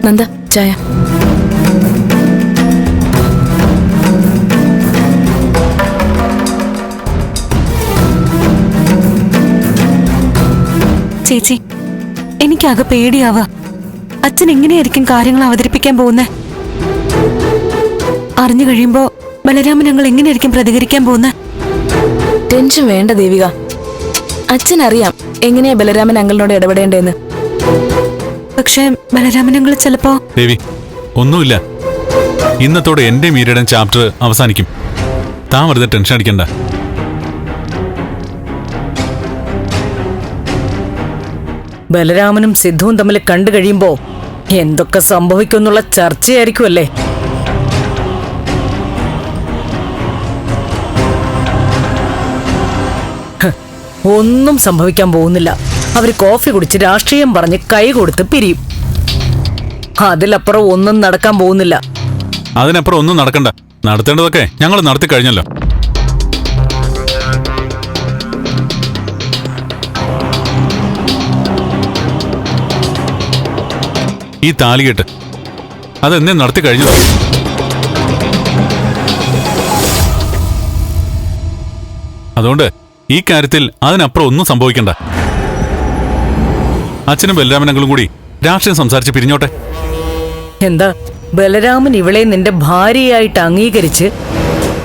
നന്ദ ചായ. ചേച്ചി, എനിക്കാകെ പേടിയാവാ. അച്ഛൻ എങ്ങനെയായിരിക്കും കാര്യങ്ങൾ അവതരിപ്പിക്കാൻ പോകുന്നേ? അറിഞ്ഞു കഴിയുമ്പോ ബലരാമൻ ഞങ്ങൾ എങ്ങനെയായിരിക്കും പ്രതികരിക്കാൻ പോകുന്നേ? ടെൻഷൻ വേണ്ട ദേവിക. അച്ഛൻ അറിയാം എങ്ങനെയാ ബലരാമൻ അങ്കിളിനോട് ഇടപെടേണ്ടതെന്ന്. പക്ഷേ ബലരാമൻ അങ്കിൾ ചിലപ്പോ... ദേവി, ഒന്നുമില്ല. ഇന്നത്തോടെ എന്റെ മീരയുടെ ചാപ്റ്റർ അവസാനിക്കും. താൻ വെറുതെ ടെൻഷൻ അടിക്കണ്ട. ബലരാമനും സിദ്ധുവും തമ്മിൽ കണ്ടു കഴിയുമ്പോ എന്തൊക്കെ സംഭവിക്കുമെന്നുള്ള ചർച്ചയായിരിക്കുമല്ലേ? ഒന്നും സംഭവിക്കാൻ പോകുന്നില്ല. അവര് കോഫി കുടിച്ച് രാഷ്ട്രീയം പറഞ്ഞ് കൈ കൊടുത്ത് പിരിയും. അതിലപ്പുറം ഒന്നും നടക്കാൻ പോകുന്നില്ല. അതിനപ്പുറം ഒന്നും നടക്കണ്ട. നടത്തേണ്ടതൊക്കെ ഞങ്ങൾ നടത്തി കഴിഞ്ഞല്ലോ. ഈ താലികെട്ട് അതെന്നെ നടത്തി കഴിഞ്ഞു. അതുകൊണ്ട് ഈ കാര്യത്തിൽ അതിനപ്പുറം ഒന്നും സംഭവിക്കണ്ട. അച്ഛനും ബലരാമനങ്ങളും കൂടി രാഷ്ട്രീയം സംസാരിച്ച് പിരിഞ്ഞോട്ടെ. എന്താ ബലരാമൻ ഇവളെ നിന്റെ ഭാര്യയായിട്ട് അംഗീകരിച്ച്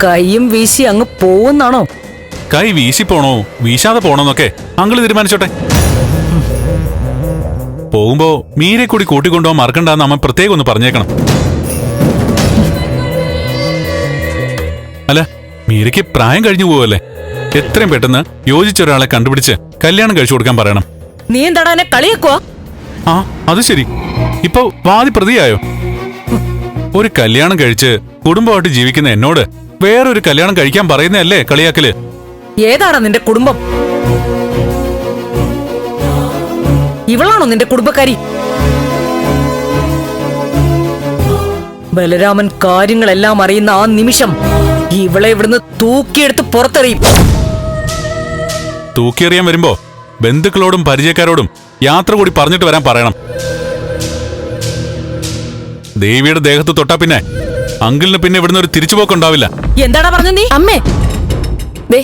കൈയും വീശി അങ്ങ് പോവുന്നാണോ? കൈ വീശി പോണോ വീശാതെ പോണോന്നൊക്കെ അങ്കിള് തീരുമാനിച്ചോട്ടെ. പോകുമ്പോ മീരെ കൂടി കൂട്ടിക്കൊണ്ടുപോകാൻ മറക്കണ്ടെന്ന് അമ്മ പ്രത്യേകം ഒന്ന് പറഞ്ഞേക്കണം. അല്ല, മീരയ്ക്ക് പ്രായം കഴിഞ്ഞു പോവല്ലേ? എത്രയും പെട്ടെന്ന് യോജിച്ച ഒരാളെ കണ്ടുപിടിച്ച് കല്യാണം കഴിച്ചു കൊടുക്കാൻ പറയണം. നീ എന്താടാ എന്നെ കളിയാക്കുവാ? ആ, അത് ശരി. ഇപ്പൊ വാദി പ്രതിയായോ? ഒരു കല്യാണം കഴിച്ച് കുടുംബമായിട്ട് ജീവിക്കുന്ന എന്നോട് വേറൊരു കല്യാണം കഴിക്കാൻ പറയുന്നതല്ലേ കളിയാക്കല്? ഏതാടാ നിന്റെ കുടുംബം? ഇവളാണോ നിന്റെ കുടുംബക്കാരി? ബലരാമൻ കാര്യങ്ങളെല്ലാം അറിയുന്ന ആ നിമിഷം ഇവളെ ഇവിടുന്ന് തൂക്കിയെടുത്ത് പുറത്തെറിയും. തൂക്കിയെറിയാൻ വരുമ്പോ ബന്ധുക്കളോടും പരിചയക്കാരോടും യാത്ര കൂടി പറഞ്ഞിട്ട് വരാൻ പറയണം. ദേവിയുടെ ദേഹത്ത് തൊട്ടാ പിന്നെ അങ്കിളിന് പിന്നെ ഇവിടുന്ന് ഒരു തിരിച്ചുപോക്കുണ്ടാവില്ല. എന്താടാ പറഞ്ഞ നീ? അമ്മേ, ദേ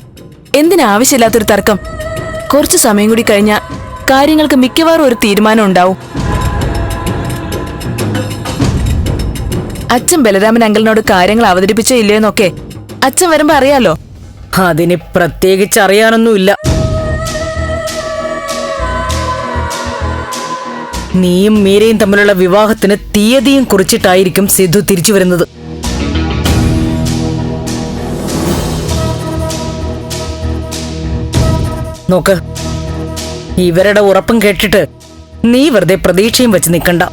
എന്തിനാവശ്യമില്ലാത്തൊരു തർക്കം? കുറച്ചു സമയം കൂടി കഴിഞ്ഞാ കാര്യങ്ങൾക്ക് മിക്കവാറും ഒരു തീരുമാനം ഉണ്ടാവും. അച്ഛൻ ബലരാമൻ അങ്കിളിനോട് കാര്യങ്ങൾ അവതരിപ്പിച്ചോ ഇല്ലയോന്നൊക്കെ അച്ഛൻ വരുമ്പോ അറിയാലോ. അതിന് പ്രത്യേകിച്ച് അറിയാനൊന്നുമില്ല. നീയും മീരയും തമ്മിലുള്ള വിവാഹത്തിന് തീയതിയും കുറിച്ചിട്ടായിരിക്കും സിദ്ധു തിരിച്ചു വരുന്നത്. നോക്ക്, ഇവരുടെ ഉറപ്പും കേട്ടിട്ട് നീ വെറുതെ പ്രതീക്ഷയും വെച്ച് നിൽക്കണ്ട.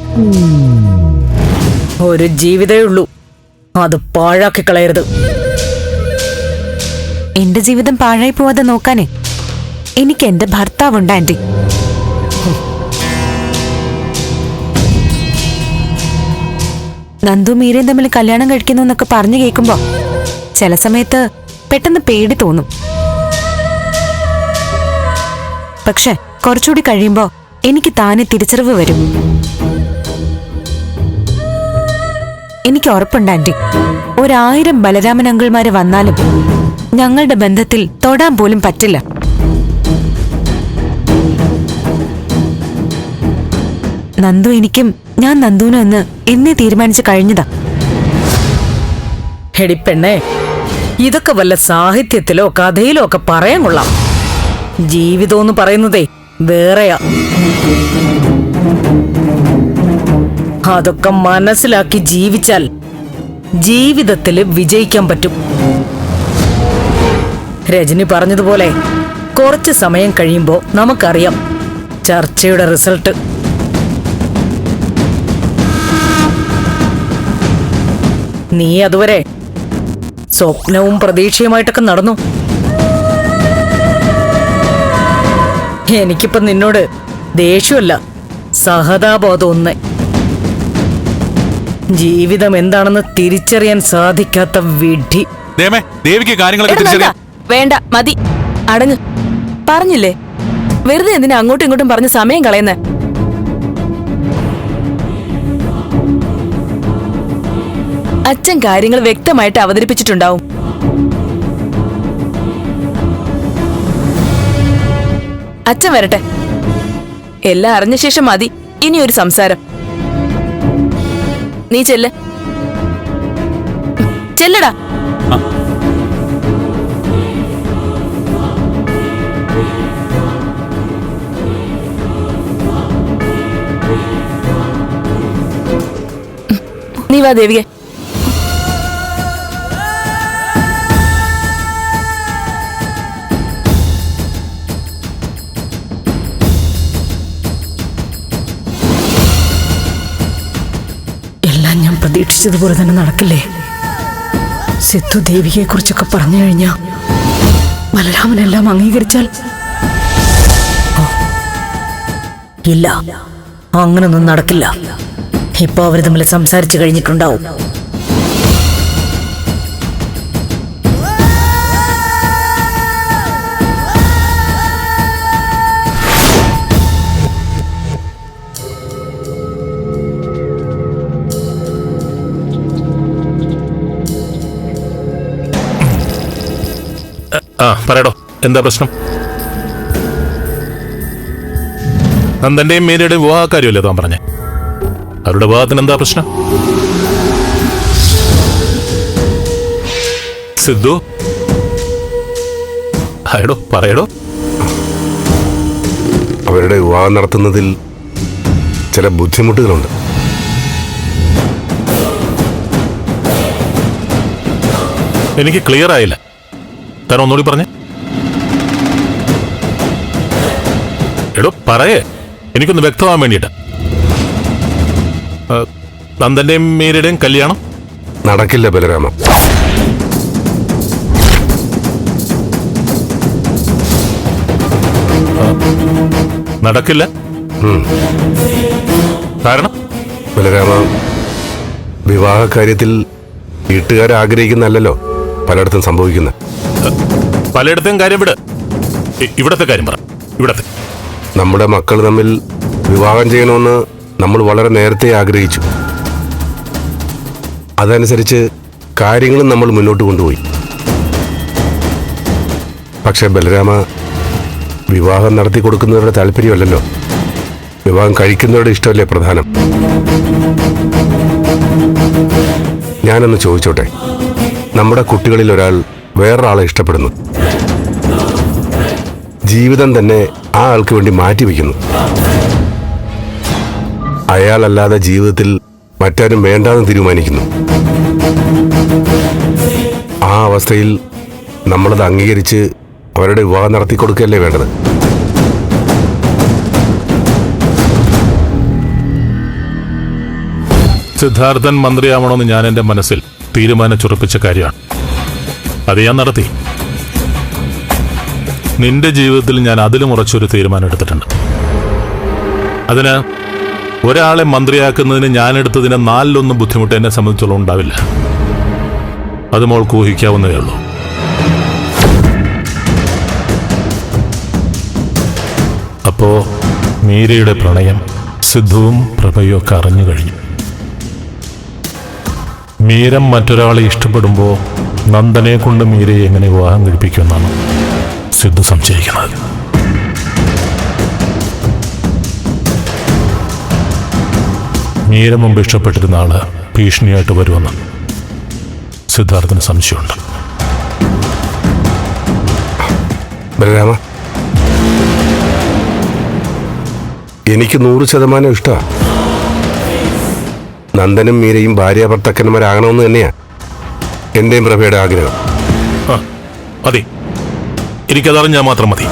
ഒരു ജീവിതമേ ഉള്ളൂ, അത് പാഴാക്കി കളയരുത്. എന്റെ ജീവിതം പാഴായി പോവാതെ നോക്കാനേ എനിക്ക് എന്റെ ഭർത്താവുണ്ട് ആന്റി. നന്ദു മീരയും തമ്മിൽ കല്യാണം കഴിക്കുന്നു എന്നൊക്കെ പറഞ്ഞു കേൾക്കുമ്പോ ചില സമയത്ത് പെട്ടെന്ന് പേടി തോന്നും. പക്ഷെ കുറച്ചുകൂടി കഴിയുമ്പോ എനിക്ക് താനെ തിരിച്ചറിവ് വരും. എനിക്ക് ഉറപ്പുണ്ട് ആന്റി, 1000 ബലരാമൻ അങ്കിൾമാര് വന്നാലും ഞങ്ങളുടെ ബന്ധത്തിൽ തൊടാൻ പോലും പറ്റില്ല. നന്ദു എനിക്കും ഞാൻ നന്ദുവിനും എന്ന് എന്നേ തീരുമാനിച്ചു കഴിഞ്ഞതാ. എടി പെണ്ണേ, ഇതൊക്കെ വല്ല സാഹിത്യത്തിലോ കഥയിലോ ഒക്കെ പറയാൻ കൊള്ളാം. ജീവിതം എന്ന് പറയുന്നതേ വേറെയാ. അതൊക്കെ മനസ്സിലാക്കി ജീവിച്ചാൽ ജീവിതത്തില് വിജയിക്കാൻ പറ്റും. രജനി പറഞ്ഞതുപോലെ കുറച്ച് സമയം കഴിയുമ്പോ നമുക്കറിയാം ചർച്ചയുടെ റിസൾട്ട്. നീ അതുവരെ സ്വപ്നവും പ്രതീക്ഷയുമായിട്ടൊക്കെ നടന്നു. എനിക്കിപ്പോ നിന്നോട് ദേഷ്യമല്ല, സഹതാബോധം ഒന്ന്. ജീവിതം എന്താണെന്ന് തിരിച്ചറിയാൻ സാധിക്കാത്ത വിഡ്ഢി. വേണ്ട, മതി, അടങ്ങ്. പറഞ്ഞില്ലേ, വെറുതെ എന്തിനാ അങ്ങോട്ടും ഇങ്ങോട്ടും പറഞ്ഞ് സമയം കളയുന്നേ? അച്ഛൻ കാര്യങ്ങൾ വ്യക്തമായിട്ട് അവതരിപ്പിച്ചിട്ടുണ്ടാവും. അച്ഛൻ വരട്ടെ. എല്ലാം അറിഞ്ഞ ശേഷം മതി ഇനി ഒരു സംസാരം. നീ ചെല്ലടാ. നീ വാ ദേവികെ. എല്ലാം ഞാൻ പ്രതീക്ഷിച്ചതുപോലെ തന്നെ നടക്കില്ലേ? സിദ്ധു ദേവികയെ കുറിച്ചൊക്കെ പറഞ്ഞു കഴിഞ്ഞാ ബലരാമനെല്ലാം അംഗീകരിച്ചാൽ ഇല്ല, അങ്ങനൊന്നും നടക്കില്ല. ഇപ്പൊ അവർ തമ്മിൽ സംസാരിച്ചു കഴിഞ്ഞിട്ടുണ്ടാവും. പറയടോ, എന്താ പ്രശ്നം? നന്ദന്റെയും മീരയുടെയും വിവാഹക്കാര്യമല്ലേ താൻ പറഞ്ഞേ? അവരുടെ വിവാഹത്തിന് എന്താ പ്രശ്നം? സിദ്ധു, ആയടോ പറയടോ. അവരുടെ വിവാഹം നടത്തുന്നതിൽ ചില ബുദ്ധിമുട്ടുകളുണ്ട്. എനിക്ക് ക്ലിയർ ആയില്ല, താൻ ഒന്നുകൂടി പറഞ്ഞേ. എടോ പറയേ, എനിക്കൊന്ന് വ്യക്തമാകാൻ വേണ്ടിയിട്ട്. നന്ദന്റെയും മീരയുടെയും കല്യാണം നടക്കില്ല ബലരാമ. നടക്കില്ല? കാരണം? ബലരാമ, വിവാഹ കാര്യത്തിൽ വീട്ടുകാർ ആഗ്രഹിക്കുന്നല്ലോ പലയിടത്തും സംഭവിക്കുന്നത്. പലയിടത്തെയും കാര്യം വിട്, ഇവിടത്തെ കാര്യം പറ. ഇവിടത്തെ നമ്മുടെ മക്കൾ തമ്മിൽ വിവാഹം ചെയ്യണമെന്ന് നമ്മൾ വളരെ നേരത്തെ ആഗ്രഹിച്ചു. അതനുസരിച്ച് കാര്യങ്ങളും നമ്മൾ മുന്നോട്ട് കൊണ്ടുപോയി. പക്ഷെ ബലരാമ, വിവാഹം നടത്തി കൊടുക്കുന്നവരുടെ താല്പര്യമല്ലല്ലോ, വിവാഹം കഴിക്കുന്നവരുടെ ഇഷ്ടമല്ലേ പ്രധാനം. ഞാനൊന്ന് ചോദിച്ചോട്ടെ, നമ്മുടെ കുട്ടികളിൽ ഒരാൾ വേറൊരാളെ ഇഷ്ടപ്പെടുന്നു, ജീവിതം തന്നെ ആ ആൾക്ക് വേണ്ടി മാറ്റിവെക്കുന്നു. അയാളല്ലാതെ ജീവിതത്തിൽ മറ്റാരും വേണ്ടാന്ന് തീരുമാനിക്കുന്നു. ആ അവസ്ഥയിൽ നമ്മളത് അംഗീകരിച്ച് അവരുടെ വിവാഹം നടത്തി കൊടുക്കുകയല്ലേ വേണ്ടത്. സിദ്ധാർത്ഥൻ മന്ത്രിയാവണമെന്ന് ഞാൻ എൻ്റെ മനസ്സിൽ തീരുമാനിച്ചുറപ്പിച്ച കാര്യമാണ്. അത് ഞാൻ നടത്തി. നിന്റെ ജീവിതത്തിൽ ഞാൻ അതിലും ഉറച്ചൊരു തീരുമാനം എടുത്തിട്ടുണ്ട്. അതിന് ഒരാളെ മന്ത്രിയാക്കുന്നതിന് ഞാനെടുത്തതിന് 4-1 ബുദ്ധിമുട്ട് എന്നെ സംബന്ധിച്ചോളം ഉണ്ടാവില്ല. അത് മോൾക്ക് ഊഹിക്കാവുന്നതേ ഉള്ളൂ. അപ്പോ മീരയുടെ പ്രണയം സിദ്ധുവും പ്രഭയും ഒക്കെ അറിഞ്ഞു കഴിഞ്ഞു. മീരം മറ്റൊരാളെ ഇഷ്ടപ്പെടുമ്പോൾ നന്ദനെ കൊണ്ട് മീരയെ എങ്ങനെ വിവാഹം കഴിപ്പിക്കുമെന്നാണ് സിദ്ധു സംശയിക്കുന്നത്. മീര മുമ്പ് ഇഷ്ടപ്പെട്ടിരുന്ന ആള് ഭീഷണിയായിട്ട് വരുമെന്ന് സിദ്ധാർത്ഥന് സംശയമുണ്ട്. ബലരാമ, എനിക്ക് 100% ഇഷ്ടമാണ്. നന്ദനും മീരയും ഭാര്യാഭർത്താക്കന്മാരാകണമെന്ന് തന്നെയാ എന്റെയും പ്രഭയുടെ ആഗ്രഹം. മതി, എനിക്കതറിഞ്ഞാൽ മാത്രം മതി.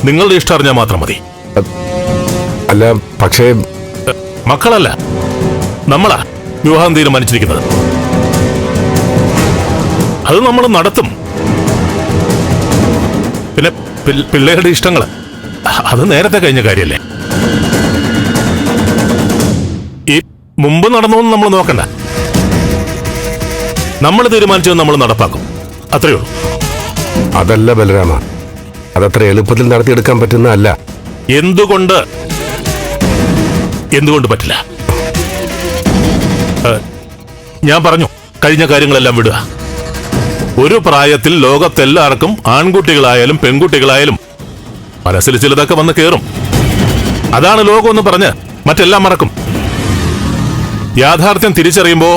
നിങ്ങളുടെ ഇഷ്ടം അറിഞ്ഞാൽ മാത്രം മതി. അല്ല, പക്ഷേ മക്കളല്ല, നമ്മളാ വിവാഹം തീരുമാനിച്ചിരിക്കുന്നത്. അത് നമ്മൾ നടത്തും. പിന്നെ പിള്ളേരുടെ ഇഷ്ടങ്ങൾ അത് നേരത്തെ കഴിഞ്ഞ കാര്യല്ലേ. ഈ മുമ്പ് നടന്നോന്ന് നമ്മൾ നോക്കണ്ട. നമ്മൾ തീരുമാനിച്ചത് നമ്മൾ നടപ്പാക്കും, അത്രയേ ഉള്ളൂ. അതല്ല ബലരാമ, അതത്ര എളുപ്പത്തിൽ നടത്തിയെടുക്കാൻ പറ്റുന്നതല്ല. എന്തുകൊണ്ട് പറ്റില്ല? ഞാൻ പറഞ്ഞു, കഴിഞ്ഞ കാര്യങ്ങളെല്ലാം വിടുക. ഒരു പ്രായത്തിൽ ലോകത്തെല്ലാവർക്കും ആൺകുട്ടികളായാലും പെൺകുട്ടികളായാലും മനസ്സിൽ ചിലതൊക്കെ വന്ന് കയറും. അതാണ് ലോകമെന്ന് പറഞ്ഞ് മറ്റെല്ലാം മറക്കും. യാഥാർത്ഥ്യം തിരിച്ചറിയുമ്പോ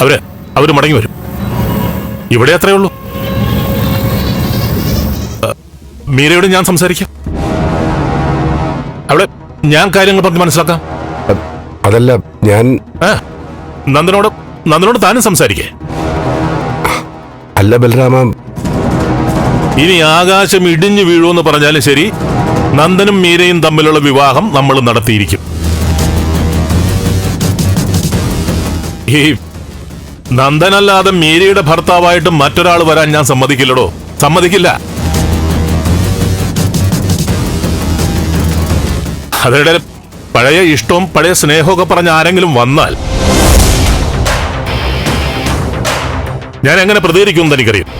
അവര് മടങ്ങി വരും. ഇവിടെ അത്രയേ ഉള്ളൂ. മീരയോട് ഞാൻ സംസാരിക്കാം. അവിടെ ഞാൻ കാര്യങ്ങൾ പറഞ്ഞ് മനസ്സിലാക്കാം. അതല്ല, ഞാൻ നന്ദനോട് താനും സംസാരിക്കേ. അല്ല ബലരാമ, ഇനി ആകാശം ഇടിഞ്ഞു വീഴുമെന്ന് പറഞ്ഞാലും ശരി, നന്ദനും മീരയും തമ്മിലുള്ള വിവാഹം നമ്മൾ നടത്തിയിരിക്കും. ഈ നന്ദനല്ലാതെ മീരയുടെ ഭർത്താവായിട്ട് മറ്റൊരാൾ വരാൻ ഞാൻ സമ്മതിക്കില്ലടോ, സമ്മതിക്കില്ല. അവരുടെ പഴയ ഇഷ്ടവും പഴയ സ്നേഹമൊക്കെ പറഞ്ഞ ആരെങ്കിലും വന്നാൽ ഞാൻ എങ്ങനെ പ്രതികരിക്കുമെന്ന് എനിക്കറിയാം.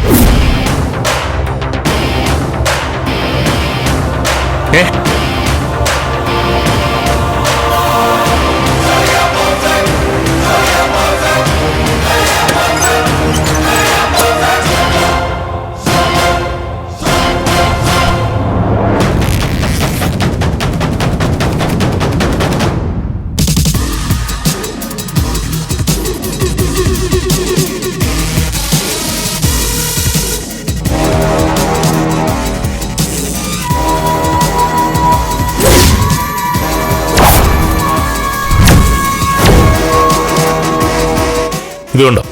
ഇതുകൊണ്ടോ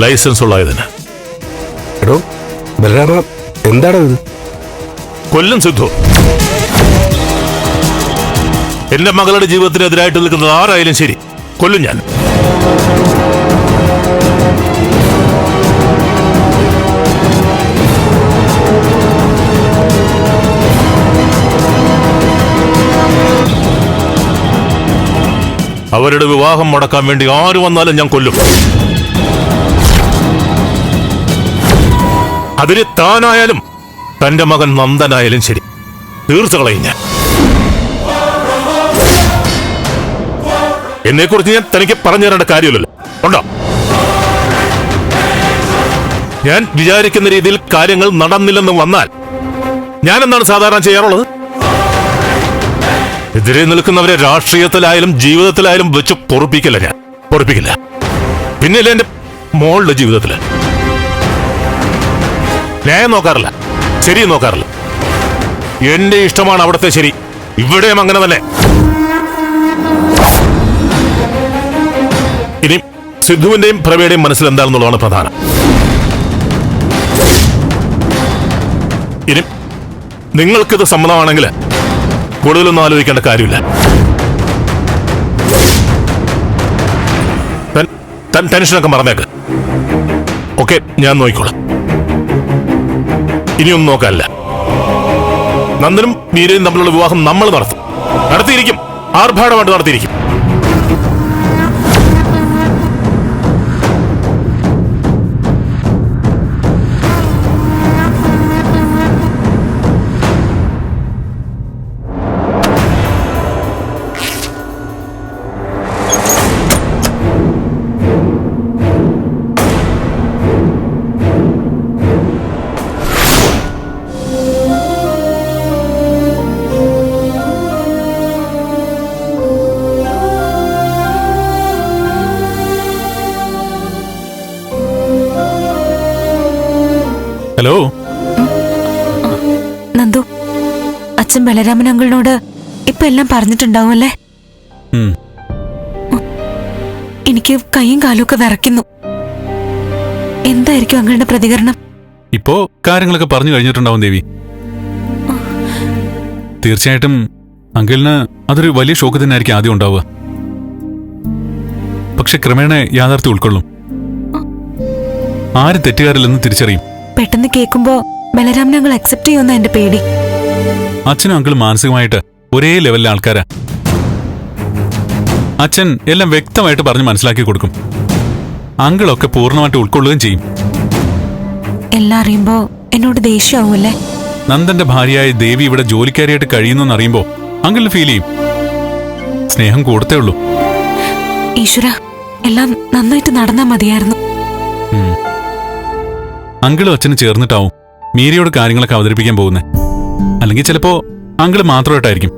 ലൈസൻസ് ഉള്ളതിന്. എടോ ബലരാമ, എന്താണോ ഇത്? കൊല്ലും സിദ്ധു. എന്റെ മകളുടെ ജീവിതത്തിനെതിരായിട്ട് നിൽക്കുന്നത് ആരായാലും ശരി, കൊല്ലും ഞാൻ. അവരുടെ വിവാഹം മുടക്കാൻ വേണ്ടി ആര് വന്നാലും ഞാൻ കൊല്ലും. അതിന് താനായാലും തന്റെ മകൻ നന്ദനായാലും ശരി, തീർത്തു കളയും ഞാൻ. എന്നെക്കുറിച്ച് ഞാൻ തനിക്ക് പറഞ്ഞു തരേണ്ട കാര്യമില്ലല്ലോ, ഉണ്ടോ? ഞാൻ വിചാരിക്കുന്ന രീതിയിൽ കാര്യങ്ങൾ നടന്നില്ലെന്ന് വന്നാൽ ഞാൻ എന്താണ് സാധാരണ ചെയ്യാറുള്ളത്? എതിരെ നിൽക്കുന്നവരെ രാഷ്ട്രീയത്തിലായാലും ജീവിതത്തിലായാലും വെച്ച് പൊറുപ്പിക്കില്ല. ഞാൻ പൊറുപ്പിക്കില്ല. പിന്നില്ല എന്റെ മോളുടെ ജീവിതത്തില് ന്യായം നോക്കാറില്ല, ശരി നോക്കാറില്ല. എന്റെ ഇഷ്ടമാണ് അവിടുത്തെ ശരി. ഇവിടെയും അങ്ങനെ തന്നെ. ഇനി സിദ്ധുവിന്റെയും പ്രവയുടെയും മനസ്സിൽ എന്താണെന്നുള്ളതാണ് പ്രധാനം. ഇനി നിങ്ങൾക്കിത് സമ്മതമാണെങ്കിൽ കൂടുതലൊന്നും ആലോചിക്കേണ്ട കാര്യമില്ല. ടെൻഷനൊക്കെ മറന്നേക്ക്. ഓക്കെ, ഞാൻ നോക്കിക്കോളാം. ഇനിയൊന്നും നോക്കാനില്ല. നന്ദനും മീരയും തമ്മിലുള്ള വിവാഹം നമ്മൾ നടത്തിയിരിക്കും. ആർഭാടമായിട്ട് നടത്തിയിരിക്കും. ഹലോ നന്ദു, അച്ഛൻ ബലരാമൻ അങ്കിളിനോട് ഇപ്പൊ എല്ലാം പറഞ്ഞിട്ടുണ്ടാവുമല്ലേ? എനിക്ക് കൈയും കാലും ഒക്കെ വിറയ്ക്കുന്നു. എന്തായിരിക്കും അങ്കിളുടെ പ്രതികരണം? ഇപ്പോ കാര്യങ്ങളൊക്കെ പറഞ്ഞു കഴിഞ്ഞിട്ടുണ്ടാവും ദേവി. തീർച്ചയായിട്ടും അങ്കിളിന് അതൊരു വലിയ ഷോക്ക് തന്നെയായിരിക്കും ആദ്യം ഉണ്ടാവുക. പക്ഷെ ക്രമേണ യാഥാർത്ഥ്യം ഉൾക്കൊള്ളും. ആര് തെറ്റുകാരില്ലെന്ന് തിരിച്ചറിയും. പെട്ടെന്ന് കേൾക്കുമ്പോ ബലരാമൻ അങ്കിൾ അക്സെപ്റ്റ് ചെയ്യുമെന്ന എന്റെ പേടി. അച്ഛനും അങ്കിളും മാനസികമായിട്ട് ഒരേ ലെവലിലെ ആൾക്കാരാ. അച്ഛൻ എല്ലാം വ്യക്തമായിട്ട് പറഞ്ഞ് മനസ്സിലാക്കി കൊടുക്കും. അങ്കിളൊക്കെ പൂർണ്ണമായിട്ട് ഉൾക്കൊള്ളുകയും ചെയ്യും. എല്ലാം അറിയുമ്പോ എന്നോട് ദേഷ്യമാവൂല്ലേ? നന്ദന്റെ ഭാര്യയായ ദേവി ഇവിടെ ജോലിക്കാരിയായിട്ട് കഴിയുന്നു അറിയുമ്പോ അങ്കിളിന് ഫീൽ ചെയ്യും. സ്നേഹം കൂടത്തേ ഉള്ളൂ. ഈശ്വര, എല്ലാം നന്നായിട്ട് നടന്നാ മതിയായിരുന്നു. അങ്കിളും അച്ഛനും ചേർന്നിട്ടാവും മീരയോട് കാര്യങ്ങളൊക്കെ അവതരിപ്പിക്കാൻ പോകുന്നത്. അല്ലെങ്കിൽ ചിലപ്പോ അങ്കിള് മാത്രമായിട്ടായിരിക്കും.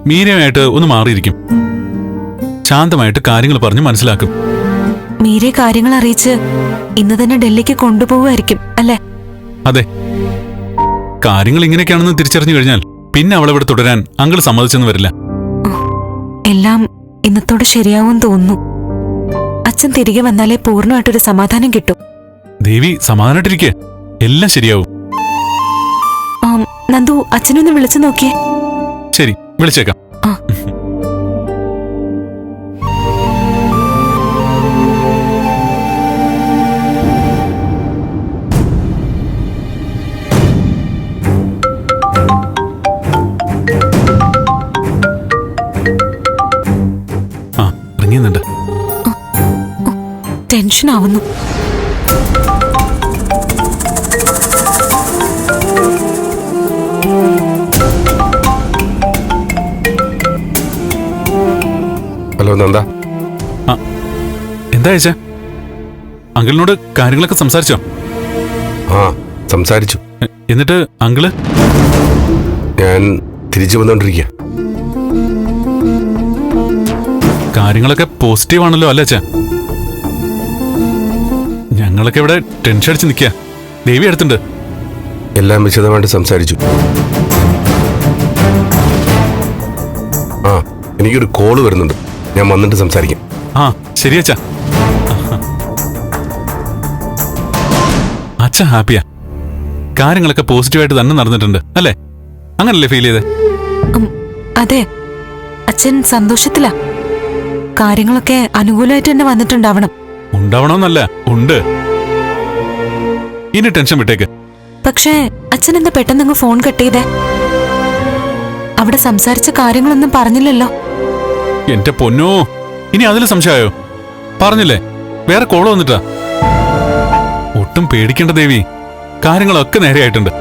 മീരയുമായിട്ട് ഒന്ന് മാറിയിരിക്കും. ശാന്തമായിട്ട് കാര്യങ്ങൾ പറഞ്ഞ് മനസ്സിലാക്കും. മീരെ കാര്യങ്ങൾ അറിയിച്ച് ഇന്ന് തന്നെ ഡൽഹിക്ക് കൊണ്ടുപോകുമായിരിക്കും അല്ലേ? അതെ, കാര്യങ്ങൾ ഇങ്ങനെയൊക്കെയാണെന്ന് തിരിച്ചറിഞ്ഞു കഴിഞ്ഞാൽ പിന്നെ അവളെ ഇവിടെ തുടരാൻ അങ്കിൾ സമ്മതിച്ചെന്ന് വരില്ല. എല്ലാം ഇന്നത്തോടെ ശരിയാവും തോന്നുന്നു. അച്ഛൻ തിരികെ വന്നാലേ പൂർണ്ണമായിട്ടൊരു സമാധാനം കിട്ടും. ദേവി സമാധാനായിട്ടിരിക്കെ, എല്ലാം ശരിയാവും. നന്ദു, അച്ഛനൊന്ന് വിളിച്ചു നോക്കിയേ. ശരി, വിളിച്ചേക്കാം. ഇറങ്ങിയുന്നുണ്ട്. ടെൻഷനാവുന്നു. ഹലോ നന്ദ. എന്താ അയച്ച? അങ്കിളിനോട് കാര്യങ്ങളൊക്കെ സംസാരിച്ചോ? ആ, സംസാരിച്ചു. എന്നിട്ട് അങ്കിള്? ഞാൻ തിരിച്ചു വന്നോണ്ടിരിക്കുക. കാര്യങ്ങളൊക്കെ പോസിറ്റീവ് ആണല്ലോ അല്ലേ അച്ഛാ? ഞങ്ങളൊക്കെ ഇവിടെ ടെൻഷൻ അടിച്ച് നിൽക്കുക. ദേവി അടുത്തുണ്ട്. എല്ലാം വിശദമായിട്ട് സംസാരിച്ചു. ആ, എനിക്കൊരു കോള് വരുന്നുണ്ട്. ഞാൻ വന്നിട്ട് സംസാരിക്കാം. ആ ശരി അച്ഛാ. അച്ഛൻ ഹാപ്പിയാ. കാര്യങ്ങളൊക്കെ പോസിറ്റീവായിട്ട് തന്നെ നടന്നിട്ടുണ്ട് അല്ലേ? അങ്ങനല്ലേ ഫീൽ ചെയ്തേ? അതെ, അച്ഛൻ സന്തോഷത്തിലാ. കാര്യങ്ങളൊക്കെ അനുകൂലമായിട്ട് തന്നെ വന്നിട്ടുണ്ടാവണം. ഉണ്ടാവണമെന്നല്ല, ഉണ്ട്. ഇനി ടെൻഷൻ വിട്ടേക്ക്. പക്ഷേ അച്ഛൻ എന്താ പെട്ടെന്ന് ഫോൺ കട്ട് ചെയ്തേ? അവിടെ സംസാരിച്ച കാര്യങ്ങളൊന്നും പറഞ്ഞില്ലല്ലോ. എന്റെ പൊന്നോ, ഇനി അതിൽ സംശയമായോ? പറഞ്ഞില്ലേ, വേറെ കോള് വന്നിട്ടാ. ഒട്ടും പേടിക്കേണ്ട ദേവി, കാര്യങ്ങളൊക്കെ നേരെയായിട്ടുണ്ട്.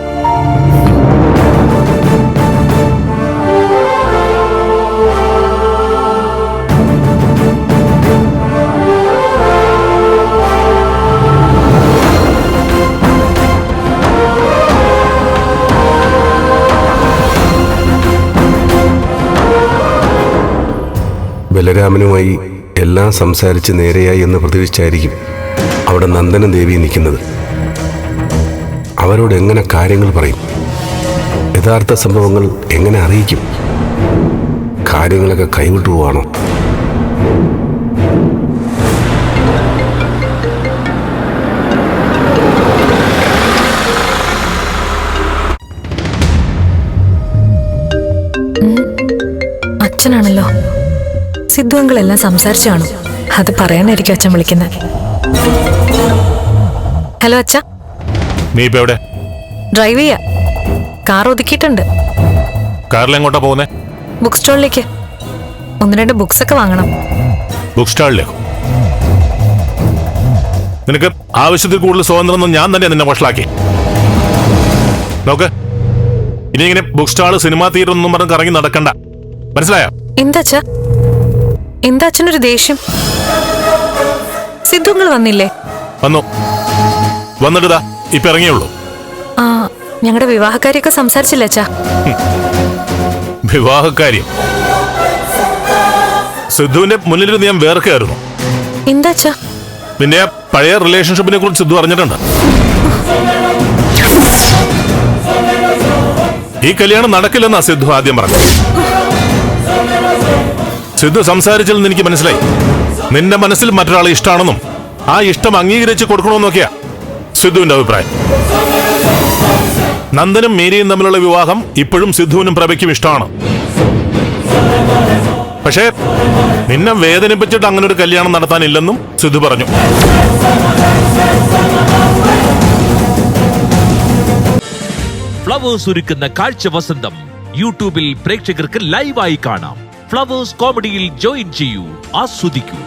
ബലരാമനുമായി എല്ലാം സംസാരിച്ച് നേരെയായി എന്ന് പ്രതീക്ഷിച്ചായിരിക്കും അവിടെ നന്ദനും ദേവിയും നിൽക്കുന്നത്. അവരോട് എങ്ങനെ കാര്യങ്ങൾ പറയും? യഥാർത്ഥ സംഭവങ്ങൾ എങ്ങനെ അറിയിക്കും? കാര്യങ്ങളൊക്കെ കൈവിട്ടു പോവാണോ? അച്ഛനാണല്ലോ. സിദ്ധു അങ്കിളെല്ലാം സംസാരിച്ചു കാണും. അത് പറയാനായിരിക്കും അച്ഛൻ വിളിക്കുന്നത്. ഹലോ അച്ഛ. നീ ഇപ്പൊ എവിടെ? ഡ്രൈവ് ചെയ്യാ. കാർ ഒതുക്കിയിട്ടുണ്ട്. കാറിൽ എങ്ങോട്ടാ പോകുന്നേ? ബുക്ക് സ്റ്റോളിലേക്ക്. 1-2 ബുക്സ് ഒക്കെ വാങ്ങണം. ബുക്ക് സ്റ്റാളിലേക്കോ? നിനക്ക് ആവശ്യത്തിൽ കൂടുതൽ സ്വാതന്ത്ര്യമൊന്നും ഞാൻ തന്നെ നിന്നെ വഷളാക്കി. നോക്ക്, ഇനി ഇങ്ങനെ ബുക്ക് സ്റ്റാള്, സിനിമാ തിയേറ്റർ ഒന്നും പറഞ്ഞ് കറങ്ങി നടക്കണ്ട, മനസ്സിലായോ? എന്താ അച്ഛനൊരു ദേഷ്യം? സിദ്ധു അങ്കിൾ വന്നില്ലേ? വന്നിട്ടാ ഇപ്പൊ ഇറങ്ങിയുള്ളൂ. ആ, ഞങ്ങളുടെ വിവാഹക്കാരിയൊക്കെ സംസാരിച്ചില്ല അച്ഛാ. വിവാഹക്കാര്യം സിദ്ധുവിന്റെ മുന്നിൽ ഞാൻ വേർക്കായിരുന്നു. എന്താ അച്ഛാ? നിന്റെ പഴയ റിലേഷൻഷിപ്പിനെ കുറിച്ച് സിദ്ധു അറിഞ്ഞിട്ടുണ്ട്. ഈ കല്യാണം നടക്കില്ലെന്നാ സിദ്ധു ആദ്യം പറഞ്ഞു. സിദ്ധു സംസാരിച്ചെന്ന് എനിക്ക് മനസ്സിലായി. നിന്റെ മനസ്സിൽ മറ്റൊരാളെ ഇഷ്ടമാണെന്നും ആ ഇഷ്ടം അംഗീകരിച്ച് കൊടുക്കണമെന്നൊക്കെയാ സിദ്ധുവിന്റെ അഭിപ്രായം. നന്ദനും മീരയും തമ്മിലുള്ള വിവാഹം ഇപ്പോഴും സിദ്ധുവിനും പ്രഭയ്ക്കും ഇഷ്ടമാണ്. പക്ഷേ നിന്നെ വേദനിപ്പിച്ചിട്ട് അങ്ങനെ ഒരു കല്യാണം നടത്താനില്ലെന്നും സിദ്ധു പറഞ്ഞു. ഫ്ലവേഴ്സ് ഒരുക്കുന്ന കാഴ്ച വസന്തം യൂട്യൂബിൽ പ്രേക്ഷകർക്ക് ലൈവായി കാണാം. ഫ്ലവേഴ്സ് കോമഡിയിൽ ജോയിൻ ചെയ്യൂ, ആസ്വദിക്കൂ.